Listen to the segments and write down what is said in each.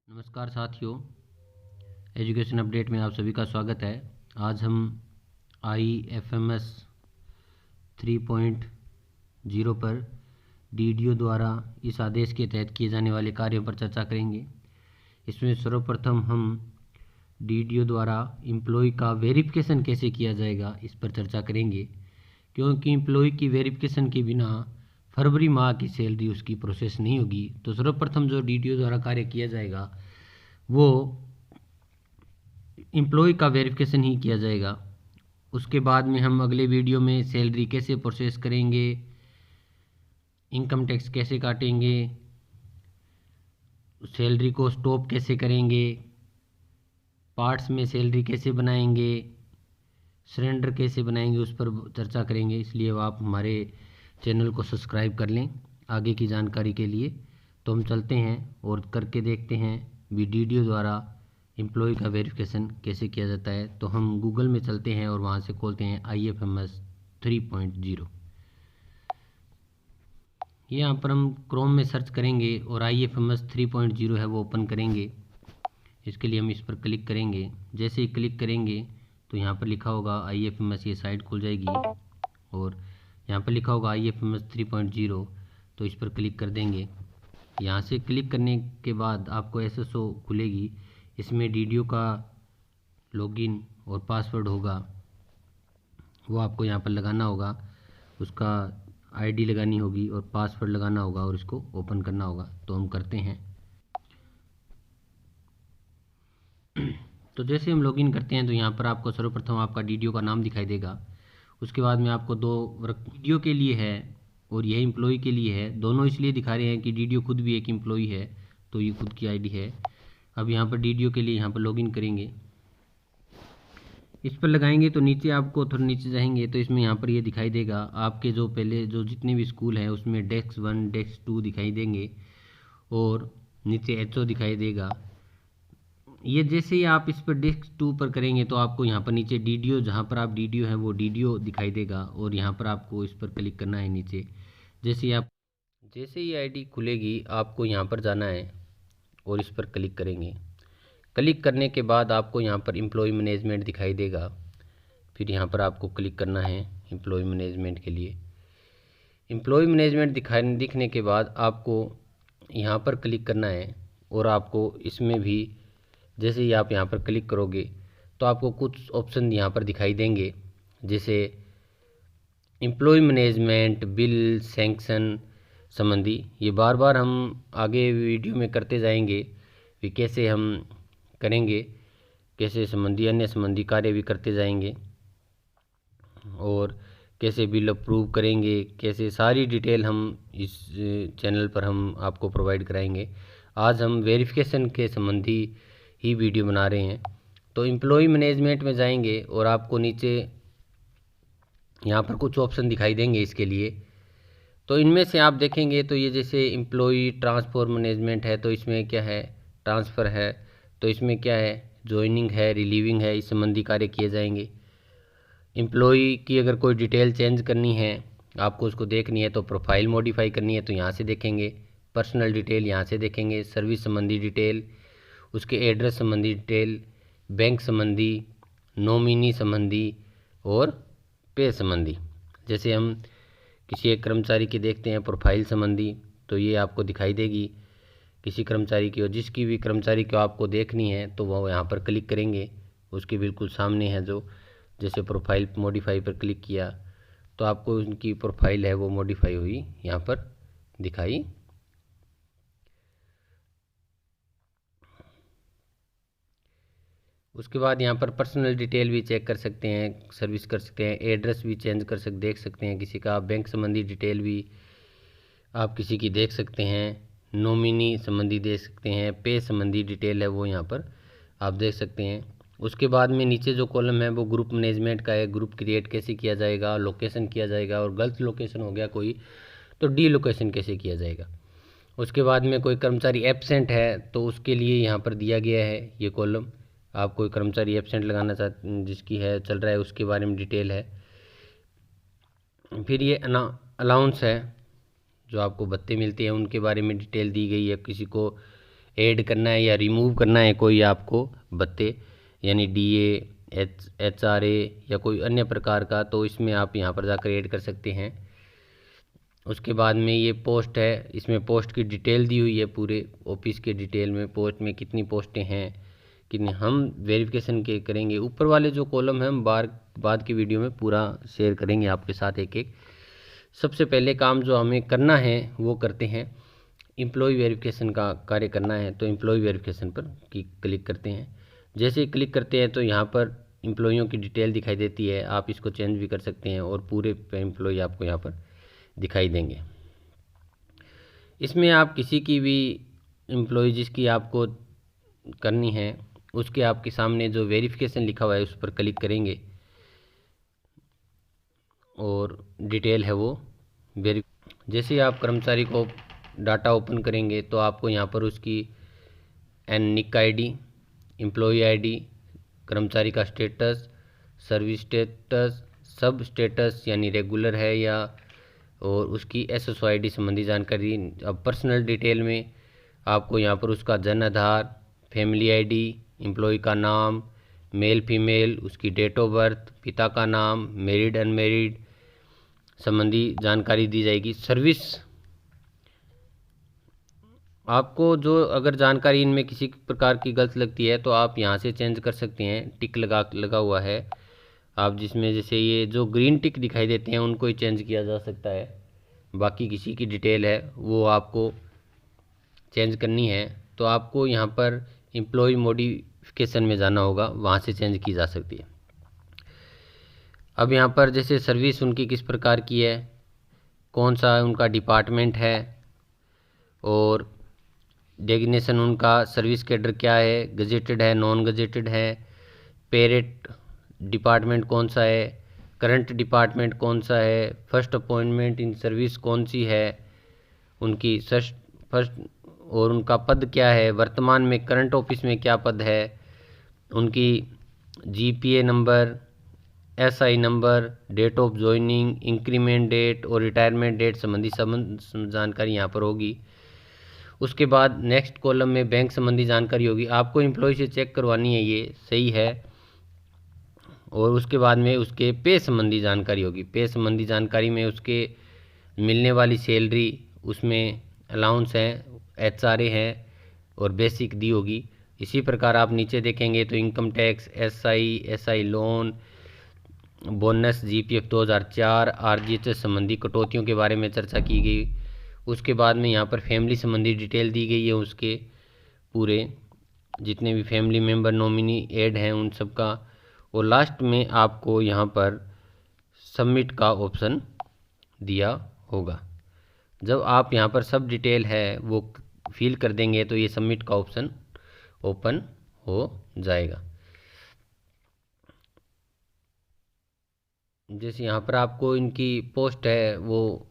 नमस्कार साथियों, education update में आप सभी का स्वागत है। आज हम IFMS 3.0 पर DDO द्वारा इस आदेश के तहत किए जाने वाले कार्यों पर चर्चा करेंगे। इसमें सर्वप्रथम हम DDO द्वारा एम्प्लॉय का वेरिफिकेशन कैसे किया जाएगा इस पर चर्चा करेंगे, क्योंकि एम्प्लॉय की वेरिफिकेशन के बिना फरवरी माह की सैलरी उसकी प्रोसेस नहीं होगी। तो सर्वप्रथम जो DDO द्वारा कार्य किया जाएगा वो एम्प्लॉय का वेरिफिकेशन ही किया जाएगा। उसके बाद में हम अगले वीडियो में सैलरी कैसे प्रोसेस करेंगे, इनकम टैक्स कैसे काटेंगे, सैलरी को स्टॉप कैसे करेंगे, पार्ट्स में सैलरी कैसे बनाएंगे, सरेंडर कैसे बनाएंगे, उस पर चर्चा करेंगे। इसलिए आप हमारे चैनल को सब्सक्राइब कर लें आगे की जानकारी के लिए। तो हम चलते हैं और करके देखते हैं DDO द्वारा एम्प्लॉय का वेरिफिकेशन कैसे किया जाता है। तो हम गूगल में चलते हैं और वहाँ से खोलते हैं IFMS 3.0। यहाँ पर हम क्रोम में सर्च करेंगे और IFMS 3.0 है वो ओपन करेंगे। इसके लिए हम इस पर क्लिक करेंगे। जैसे ही क्लिक करेंगे तो यहाँ पर लिखा होगा IFMS, ये साइट खुल जाएगी और यहाँ पर लिखा होगा IFMS 3.0, तो इस पर क्लिक कर देंगे। यहाँ से क्लिक करने के बाद आपको SSO खुलेगी। इसमें DDO का लॉगिन और पासवर्ड होगा, वो आपको यहाँ पर लगाना होगा। उसका ID लगानी होगी और पासवर्ड लगाना होगा और इसको ओपन करना होगा। तो हम करते हैं। तो जैसे हम लॉगिन करते हैं तो यहाँ पर आपको सर्वप्रथम आपका DDO का नाम दिखाई देगा। उसके बाद में आपको दो वर्क DDO के लिए है और यह एम्प्लॉय के लिए है। दोनों इसलिए दिखा रहे हैं कि DDO खुद भी एक एम्प्लॉय है, तो ये खुद की ID है। अब यहाँ पर DDO के लिए यहाँ पर लॉगिन करेंगे। इस पर लगाएंगे तो नीचे आपको थोड़ा नीचे जाएंगे तो इसमें यहाँ पर ये दिखाई देगा आपके जो पहले जो जितने भी स्कूल हैं उसमें डेस्क 1 डेस्क 2 दिखाई देंगे और नीचे HO दिखाई देगा। ये जैसे ही आप इस पर डेस्क 2 पर करेंगे तो आपको यहाँ पर नीचे DDO, जहाँ पर आप DDO है वो DDO दिखाई देगा और यहाँ पर आपको इस पर क्लिक करना है नीचे। जैसे ही ID खुलेगी आपको यहाँ पर जाना है और इस पर क्लिक करेंगे। क्लिक करने के बाद आपको यहाँ पर एम्प्लॉय मैनेजमेंट दिखाई देगा। फिर यहाँ पर आपको क्लिक करना है एम्प्लॉय मैनेजमेंट के लिए। एम्प्लॉय मैनेजमेंट दिखने के बाद आपको यहाँ पर क्लिक करना है और आपको इसमें भी जैसे ही आप यहाँ पर क्लिक करोगे तो आपको कुछ ऑप्शन यहाँ पर दिखाई देंगे, जैसे एम्प्लॉय मैनेजमेंट, बिल, सैंक्शन संबंधी। ये बार बार हम आगे वीडियो में करते जाएंगे कि कैसे हम करेंगे, कैसे संबंधी अन्य संबंधी कार्य भी करते जाएंगे और कैसे बिल अप्रूव करेंगे, कैसे सारी डिटेल हम इस चैनल पर हम आपको प्रोवाइड कराएंगे। आज हम वेरिफिकेशन के संबंधी ही वीडियो बना रहे हैं। तो एम्प्लॉय मैनेजमेंट में जाएंगे और आपको नीचे यहाँ पर कुछ ऑप्शन दिखाई देंगे इसके लिए। तो इनमें से आप देखेंगे तो ये जैसे एम्प्लॉय ट्रांसफ़र मैनेजमेंट है, तो इसमें क्या है, ट्रांसफ़र है, तो इसमें क्या है, ज्वाइनिंग है, रिलीविंग है, इस संबंधी कार्य किए जाएंगे। एम्प्लॉय की अगर कोई डिटेल चेंज करनी है, आपको उसको देखनी है, तो प्रोफाइल मॉडिफाई करनी है तो यहाँ से देखेंगे। पर्सनल डिटेल यहाँ से देखेंगे, सर्विस संबंधी डिटेल, उसके एड्रेस संबंधी डिटेल, बैंक संबंधी, नॉमिनी संबंधी और पे संबंधी। जैसे हम किसी एक कर्मचारी की देखते हैं प्रोफाइल संबंधी, तो ये आपको दिखाई देगी किसी कर्मचारी की, और जिसकी भी कर्मचारी को आपको देखनी है तो वो यहाँ पर क्लिक करेंगे। उसके बिल्कुल सामने है जो जैसे प्रोफाइल मॉडिफाई पर क्लिक किया तो आपको उनकी प्रोफाइल है वो मॉडिफाई हुई यहाँ पर दिखाई। उसके बाद यहाँ पर पर्सनल डिटेल भी चेक कर सकते हैं, सर्विस कर सकते हैं, एड्रेस भी चेंज कर देख सकते हैं किसी का, बैंक संबंधी डिटेल भी आप किसी की देख सकते हैं, नॉमिनी संबंधी देख सकते हैं, पे संबंधी डिटेल है वो यहाँ पर आप देख सकते हैं। उसके बाद में नीचे जो कॉलम है वो ग्रुप मैनेजमेंट का है, ग्रुप क्रिएट कैसे किया जाएगा, लोकेशन किया जाएगा, और गलत लोकेशन हो गया कोई तो डी लोकेशन कैसे किया जाएगा। उसके बाद में कोई कर्मचारी एब्सेंट है तो उसके लिए यहाँ पर दिया गया है ये कॉलम। आप कोई कर्मचारी एब्सेंट लगाना चाहते जिसकी है चल रहा है उसके बारे में डिटेल है। फिर ये अलाउंस है, जो आपको भत्ते मिलते हैं उनके बारे में डिटेल दी गई है। किसी को ऐड करना है या रिमूव करना है कोई आपको भत्ते यानी DA, HRA या कोई अन्य प्रकार का, तो इसमें आप यहाँ पर जाकर ऐड कर सकते हैं। उसके बाद में ये पोस्ट है, इसमें पोस्ट की डिटेल दी हुई है, पूरे ऑफिस के डिटेल में पोस्ट में कितनी पोस्टें हैं, कितनी हम वेरिफिकेशन के करेंगे। ऊपर वाले जो कॉलम है हम बाद की वीडियो में पूरा शेयर करेंगे आपके साथ एक एक। सबसे पहले काम जो हमें करना है वो करते हैं, एम्प्लॉय वेरिफिकेशन का कार्य करना है, तो एम्प्लॉय वेरिफिकेशन पर क्लिक करते हैं। जैसे ही क्लिक करते हैं तो यहाँ पर एम्प्लॉयों की डिटेल दिखाई देती है, आप इसको चेंज भी कर सकते हैं और पूरे एम्प्लॉय आपको यहाँ पर दिखाई देंगे। इसमें आप किसी की भी एम्प्लॉय जिसकी आपको करनी है उसके आपके सामने जो वेरिफिकेशन लिखा हुआ है उस पर क्लिक करेंगे और डिटेल है वो जैसे ही आप कर्मचारी को डाटा ओपन करेंगे तो आपको यहाँ पर उसकी NIC ID, एम्प्लॉय ID, कर्मचारी का स्टेटस, सर्विस स्टेटस, सब स्टेटस यानी रेगुलर है या, और उसकी SSO ID संबंधी जानकारी। अब पर्सनल डिटेल में आपको यहाँ पर उसका Jan Aadhaar, family ID, employ का नाम, मेल फीमेल, उसकी डेट ऑफ बर्थ, पिता का नाम, मैरिड अनमैरिड संबंधी जानकारी दी जाएगी। सर्विस आपको जो अगर जानकारी इनमें किसी प्रकार की गलत लगती है तो आप यहाँ से चेंज कर सकते हैं, टिक लगा हुआ है आप, जिसमें जैसे ये जो ग्रीन टिक दिखाई देते हैं उनको ही चेंज किया जा सकता है। बाकी किसी की डिटेल है वो आपको चेंज करनी है तो आपको यहाँ पर एम्प्लॉय मॉडिफिकेशन में जाना होगा, वहाँ से चेंज की जा सकती है। अब यहाँ पर जैसे सर्विस उनकी किस प्रकार की है, कौन सा उनका डिपार्टमेंट है और डेजिग्नेशन उनका सर्विस कैडर क्या है, गजेटेड है, नॉन गजेटेड है, पेरेट डिपार्टमेंट कौन सा है, करंट डिपार्टमेंट कौन सा है, फर्स्ट अपॉइंटमेंट इन सर्विस कौन सी है, उनकी फर्स्ट और उनका पद क्या है, वर्तमान में करंट ऑफिस में क्या पद है, उनकी GPA number, SI number, date of joining, increment date और रिटायरमेंट डेट संबंधी जानकारी यहाँ पर होगी। उसके बाद नेक्स्ट कॉलम में बैंक संबंधी जानकारी होगी, आपको एम्प्लॉय से चेक करवानी है ये सही है। और उसके बाद में उसके पे संबंधी जानकारी होगी, पे संबंधी जानकारी में उसके मिलने वाली सैलरी, उसमें अलाउंस है, HRA है और बेसिक दी होगी। इसी प्रकार आप नीचे देखेंगे तो income tax, SI loan, bonus, GPF 2004, RGHS संबंधी कटौतियों के बारे में चर्चा की गई। उसके बाद में यहाँ पर फैमिली संबंधी डिटेल दी गई है, उसके पूरे जितने भी फैमिली मेंबर नॉमिनी ऐड हैं उन सब का। और लास्ट में आपको यहाँ पर सबमिट का ऑप्शन दिया होगा। जब आप यहाँ पर सब डिटेल है वो फिल कर देंगे तो ये सबमिट का ऑप्शन ओपन हो जाएगा। जैसे यहाँ पर आपको इनकी पोस्ट है वो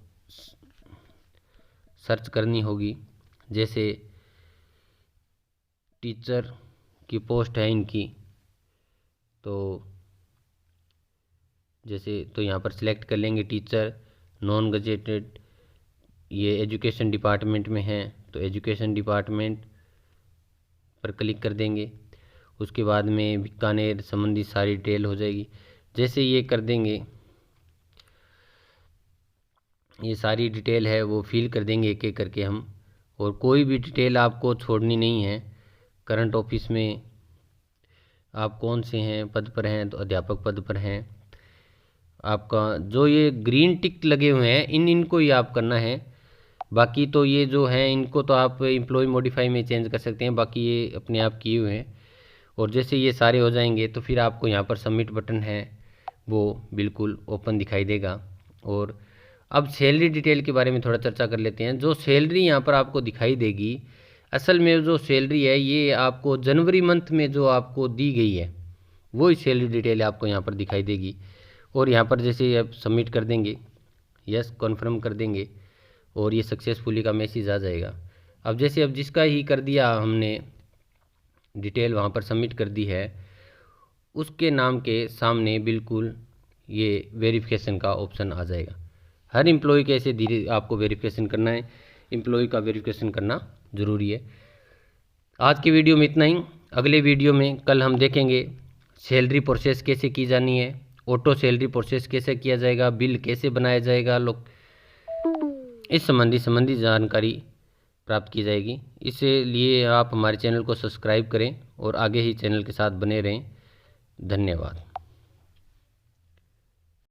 सर्च करनी होगी, जैसे टीचर की पोस्ट है इनकी, तो जैसे तो यहाँ पर सिलेक्ट कर लेंगे टीचर, नॉन गजेटेड, ये एजुकेशन डिपार्टमेंट में है तो एजुकेशन डिपार्टमेंट पर क्लिक कर देंगे। उसके बाद में बीकानेर संबंधी सारी डिटेल हो जाएगी। जैसे ये कर देंगे, ये सारी डिटेल है वो फिल कर देंगे एक एक करके हम, और कोई भी डिटेल आपको छोड़नी नहीं है। करंट ऑफिस में आप कौन से हैं पद पर हैं, तो अध्यापक पद पर हैं। आपका जो ये ग्रीन टिक लगे हुए हैं इनको ही आप करना है, बाकी तो ये जो हैं इनको तो आप एम्प्लॉय मॉडिफाई में चेंज कर सकते हैं, बाकी ये अपने आप किए हुए हैं। और जैसे ये सारे हो जाएंगे तो फिर आपको यहाँ पर सबमिट बटन है वो बिल्कुल ओपन दिखाई देगा। और अब सैलरी डिटेल के बारे में थोड़ा चर्चा कर लेते हैं। जो सैलरी यहाँ पर आपको दिखाई देगी, असल में जो सैलरी है ये आपको जनवरी मंथ में जो आपको दी गई है वो सैलरी डिटेल आपको यहाँ पर दिखाई देगी। और यहाँ पर जैसे आप सबमिट कर देंगे, यस कन्फर्म कर देंगे और ये सक्सेसफुली का मैसेज आ जाएगा। अब जैसे अब जिसका ही कर दिया हमने डिटेल वहाँ पर सबमिट कर दी है, उसके नाम के सामने बिल्कुल ये वेरिफिकेशन का ऑप्शन आ जाएगा। हर एम्प्लॉय के ऐसे धीरे आपको वेरिफिकेशन करना है, एम्प्लॉय का वेरिफिकेशन करना ज़रूरी है। आज की वीडियो में इतना ही। अगले वीडियो में कल हम देखेंगे सैलरी प्रोसेस कैसे की जानी है, ऑटो सैलरी प्रोसेस कैसे किया जाएगा, बिल कैसे बनाया जाएगा, इस संबंधी जानकारी प्राप्त की जाएगी। इसलिए आप हमारे चैनल को सब्सक्राइब करें और आगे ही चैनल के साथ बने रहें। धन्यवाद।